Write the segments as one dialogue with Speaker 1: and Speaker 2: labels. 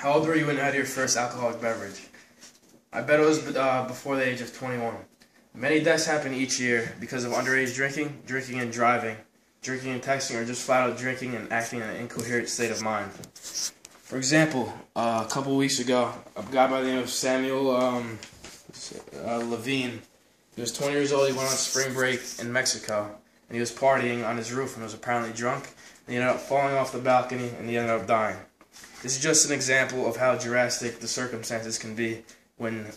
Speaker 1: How old were you when you had your first alcoholic beverage? I bet it was before the age of 21. Many deaths happen each year because of underage drinking, drinking and driving, drinking and texting, or just flat out drinking and acting in an incoherent state of mind. For example, a couple weeks ago, a guy by the name of Samuel Levine, he was 20 years old. He went on spring break in Mexico, and he was partying on his roof and was apparently drunk. And he ended up falling off the balcony, and he ended up dying. This is just an example of how drastic the circumstances can be when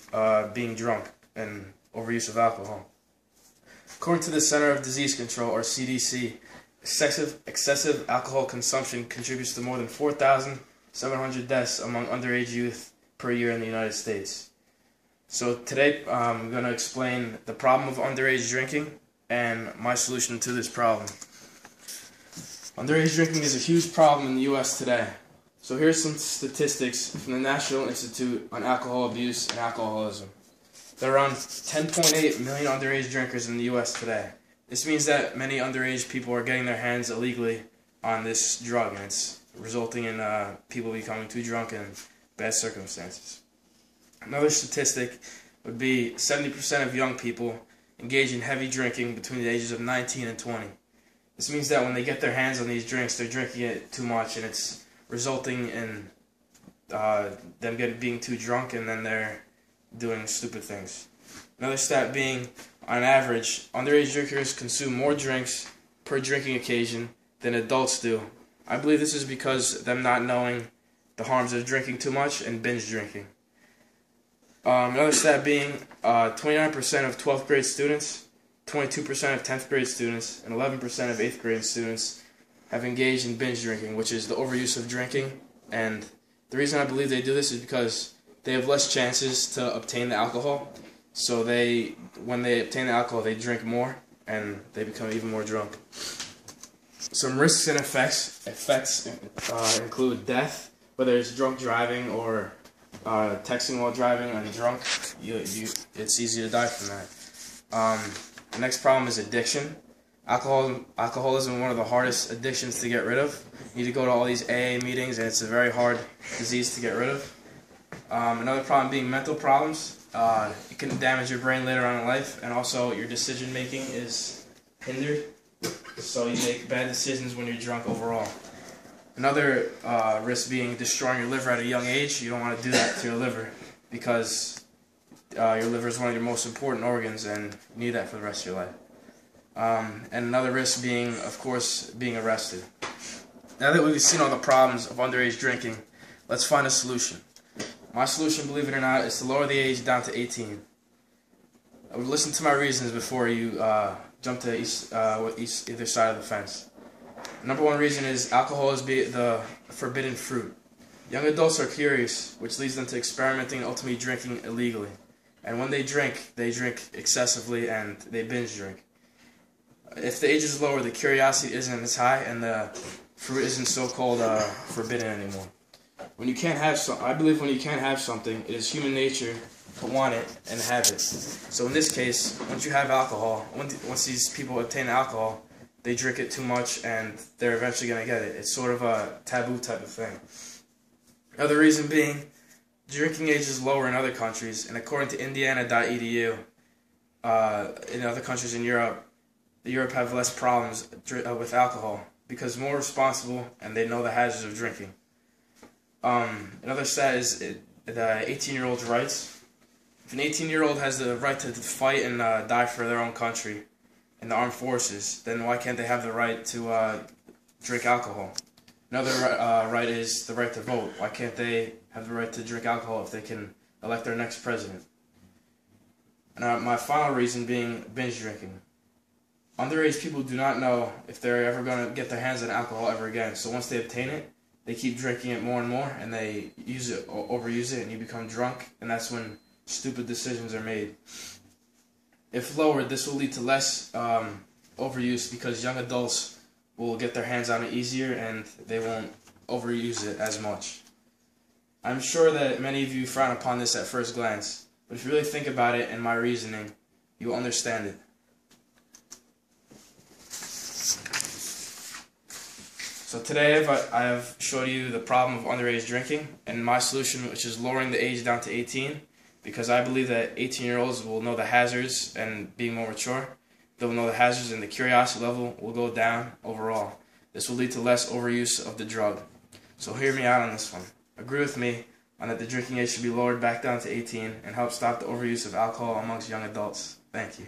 Speaker 1: being drunk and overuse of alcohol. According to the Center of Disease Control, or CDC, excessive alcohol consumption contributes to more than 4,700 deaths among underage youth per year in the United States. So today I'm going to explain the problem of underage drinking and my solution to this problem. Underage drinking is a huge problem in the U.S. today. So here's some statistics from the National Institute on Alcohol Abuse and Alcoholism. There are around 10.8 million underage drinkers in the U.S. today. This means that many underage people are getting their hands illegally on this drug, and it's resulting in people becoming too drunk in bad circumstances. Another statistic would be 70% of young people engage in heavy drinking between the ages of 19 and 20. This means that when they get their hands on these drinks, they're drinking it too much, and it's resulting in them being too drunk, and then they're doing stupid things. Another stat being, on average, underage drinkers consume more drinks per drinking occasion than adults do. I believe this is because of them not knowing the harms of drinking too much and binge drinking. Another stat being 29% of 12th grade students, 22% of 10th grade students, and 11% of 8th grade students have engaged in binge drinking, which is the overuse of drinking. And the reason I believe they do this is because they have less chances to obtain the alcohol. So when they obtain the alcohol, they drink more and they become even more drunk. Some risks and effects include death, whether it's drunk driving or texting while driving and drunk. It's easy to die from that. The next problem is addiction. Alcoholism is one of the hardest addictions to get rid of. You need to go to all these AA meetings, and it's a very hard disease to get rid of. Another problem being mental problems. It can damage your brain later on in life, and also your decision making is hindered. So you make bad decisions when you're drunk overall. Another risk being destroying your liver at a young age. You don't want to do that to your liver because your liver is one of your most important organs, and you need that for the rest of your life. And another risk being, of course, being arrested. Now that we've seen all the problems of underage drinking, let's find a solution. My solution, believe it or not, is to lower the age down to 18. I would listen to my reasons before you jump to either side of the fence. The number one reason is alcohol is the forbidden fruit. Young adults are curious, which leads them to experimenting and ultimately drinking illegally. And when they drink excessively and they binge drink. If the age is lower, the curiosity isn't as high, and the fruit isn't so-called forbidden anymore. When you can't have I believe when you can't have something, it is human nature to want it and have it. So in this case, once you have alcohol, once these people obtain alcohol, they drink it too much, and they're eventually going to get it. It's sort of a taboo type of thing. Another reason being, drinking age is lower in other countries, and according to Indiana.edu, in other countries in Europe have less problems with alcohol because more responsible and they know the hazards of drinking. Another stat is the 18-year-old's rights. If an 18-year-old has the right to fight and die for their own country in the armed forces, then why can't they have the right to drink alcohol? Another right is the right to vote. Why can't they have the right to drink alcohol if they can elect their next president? And my final reason being binge drinking. Underage people do not know if they're ever going to get their hands on alcohol ever again. So once they obtain it, they keep drinking it more and more, and they use it, or overuse it, and you become drunk, and that's when stupid decisions are made. If lowered, this will lead to less overuse because young adults will get their hands on it easier, and they won't overuse it as much. I'm sure that many of you frown upon this at first glance, but if you really think about it and my reasoning, you will understand it. So today I have showed you the problem of underage drinking and my solution, which is lowering the age down to 18, because I believe that 18-year-olds will know the hazards, and being more mature, they will know the hazards, and the curiosity level will go down overall. This will lead to less overuse of the drug. So hear me out on this one. Agree with me on that the drinking age should be lowered back down to 18 and help stop the overuse of alcohol amongst young adults. Thank you.